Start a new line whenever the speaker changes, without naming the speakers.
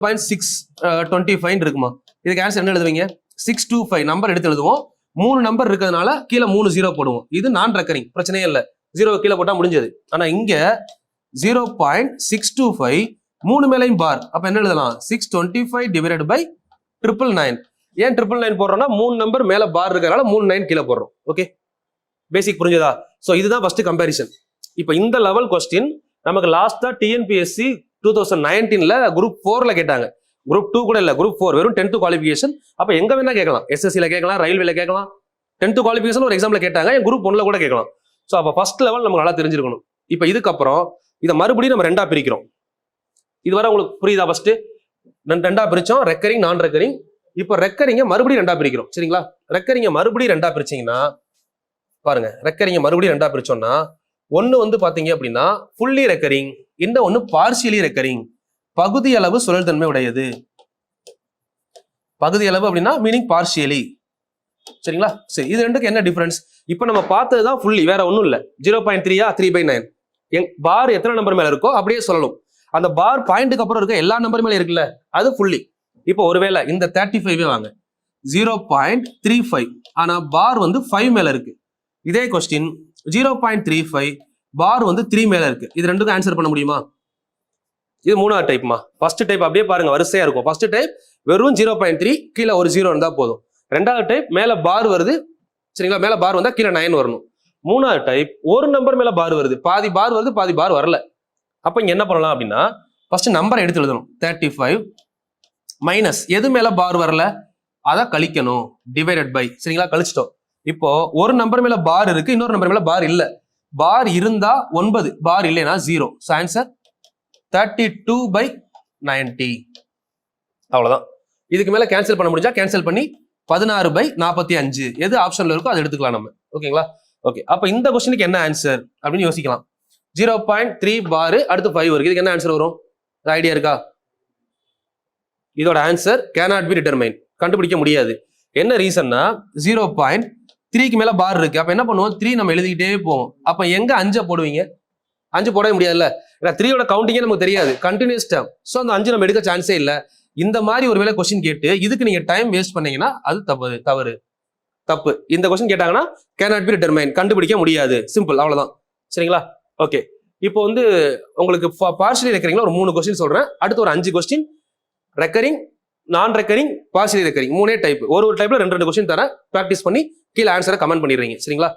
0.625 இருக்குமா? இதுக்கு ஆன்சர் என்ன எழுதுவீங்க? 625 நம்பர் எடுத்து எழுதுவோம். 3 நம்பர் இருக்கிறதுனால கீழே 3 0 போடுவோம். இது நான் ரெக்கரிங், பிரச்சனையே இல்லை. 0 கீழே போட்டா முடிஞ்சது. ஆனா இங்க 0.625 3 மேலையும் பார். அப்ப என்ன எழுதலாம்? 625 டிவைடட் பை 999. ஏன் 999 போடுறோம்னா 3 நம்பர் மேல பார் இருக்கிறதுனால 3 9 கீழே போடுறோம். ஓகே, பேசிக் புரிஞ்சதா? சோ இதுதான் ஃபர்ஸ்ட் கம்பேரிசன். இப்போ இந்த லெவல் கொஸ்டின் நமக்கு லாஸ்டா டிஎன்பிஎஸ்சி 2019ல குரூப் 4ல கேட்டாங்க. குரூப் 2 கூட இல்ல, குரூப் 4 வெறும் 10th குவாலிஃபிகேஷன். அப்ப எங்க வேணா கேட்கலாம், எஸ்எஸ்சில கேட்கலாம், ரயில்வேல கேட்கலாம். 10th குவாலிஃபிகேஷன் ஒரு எக்ஸாம்ல கேட்டாங்க, குரூப் 1ல கூட கேட்கலாம். சோ அப்ப ஃபர்ஸ்ட் லெவல் நமக்கு நல்லா தெரிஞ்சிருக்கணும். இப்போ இதுக்கப்புறம் இதை மறுபடியும் நம்ம ரெண்டா பிரிக்கிறோம். இதுவரை உங்களுக்கு புரியுதா? ஃபர்ஸ்ட் ரெண்டா பிரிச்சோம், ரெக்கரிங் நான் ரெக்கரிங். இப்போ ரெக்கரிங்க மறுபடியும் ரெண்டா பிரிக்கிறோம். சரிங்களா? ரெக்கரிங்க மறுபடியும் ரெண்டா பிரிச்சீங்கன்னா பாருங்க, ரெக்கரிங்க மறுபடியும் ரெண்டா பிரிச்சோம்னா ஒன்னு வந்து பாத்தீங்க அப்படின்னா ஃபுல்லி ரெக்கரிங், இன்னும் ஒன்னு பார்ஷியலி ரெக்கரிங். பகுதி அளவு சுழல்தன்மை உடையது. பகுதி அளவு அப்படின்னா மீனிங் பார்ஷியலி. சரிங்களா? சரி, இது ரெண்டுக்கு என்ன டிஃபரன்ஸ்? இப்போ நம்ம பார்த்ததுதான் ஃபுல்லி, வேற ஒன்றும் இல்லை. 0.3 3/9 பார் எத்தனை நம்பர் மேல இருக்கோ அப்படியே சொல்லணும். அந்த பார் பாயிண்ட்டுக்கு அப்புறம் இருக்க எல்லா நம்பர் மேல இருக்குல்ல, அது ஃபுல்லி. இப்போ ஒருவேளை இந்த 35 வாங்க, 0.35 ஆனா பார் வந்து 5 மேல இருக்கு. இதே கொஸ்டின் 0.35 பார் வந்து 3 மேல இருக்கு. இது ரெண்டுக்கும் ஆன்சர் பண்ண முடியுமா? இது மூணாவது டைப்மா. ஃபர்ஸ்ட் டைப் அப்படியே பாருங்க, வரிசையா இருக்கும். ஃபர்ஸ்ட் டைப் வெறும் 0.3 கீழே ஒரு 0 இருந்தா போதும். ரெண்டாவது டைப் மேல பார் வருது, சரிங்களா? மேல பார் வந்தா கீழே 9 வரணும். மூணாவது டைப் ஒரு நம்பர் மேல பார் வருது, பாதி பார் வருது பாதி பார் வரல. அப்ப இங்க என்ன பண்ணலாம் அப்படின்னா ஃபர்ஸ்ட் நம்பரை எடுத்து எழுதணும். 35 மைனஸ் எது மேல பார் வரல அதை கழிக்கணும், டிவைடட் பை. சரிங்களா? கழிச்சிட்டோம். இப்போ ஒரு நம்பர் மேல பார் இருக்கு, இன்னொரு நம்பர் மேல பார் இல்ல. பார் இருந்தா 9, பார் இல்லைன்னா 0. ஆன்சர் 32/90. அவ்வளவுதான். இதுக்கு மேல கேன்சல் பண்ண முடிஞ்சா கேன்சல் பண்ணி 16/45 எது ஆப்ஷன்ல இருக்கோ அதை எடுத்துக்கலாம் நம்ம. ஓகேங்களா? ஓகே, அப்ப இந்த கொஸ்டினுக்கு என்ன ஆன்சர் அப்படின்னு யோசிக்கலாம். 0.3 பார் அடுத்து 5 இருக்கு. இதுக்கு என்ன ஆன்சர் வரும்? ஐடியா இருக்கா? இதோட ஆன்சர் cannot be determined, கண்டுபிடிக்க முடியாது. என்ன ரீசன்னா 0.3க்கு மேல பார் இருக்கு. அப்ப என்ன பண்ணுவோம்? 3 நம்ம எழுதிக்கிட்டே போவோம். அப்ப எங்க 5 போடுவீங்க? 5 போடவே முடியாதுல்ல, ஏன்னா 3யோட கவுண்டிங்கே நமக்கு தெரியாது, கண்டினியூஸ் டேர்ம். ஸோ அந்த 5 நம்ம எடுக்க சான்ஸே இல்லை. இந்த மாதிரி ஒரு வேளை கொஸ்டின் கேட்டு இதுக்கு நீங்க டைம் வேஸ்ட் பண்ணீங்கன்னா அது தப்பு. இந்த கொஸ்டின் கேட்டாங்கன்னா cannot be determined, கண்டுபிடிக்க முடியாது. சிம்பிள், அவ்வளவுதான். சரிங்களா? ஓகே, இப்போ வந்து உங்களுக்கு பார்ஷியலி ரெக்கரிங்ல ஒரு 3 கொஸ்டின் சொல்றேன். அடுத்து ஒரு 5 கொஸ்டின் ரெக்கரிங், நான் ரெக்கரிங், பார்ஷியலி ரெக்கரிங், 3 டைப். ஒரு டைப்ல 2 கொஸ்டின் தரேன். ப்ராக்டிஸ் பண்ணி கீழே ஆன்சரை கமெண்ட் பண்ணிடுறீங்க. சரிங்களா?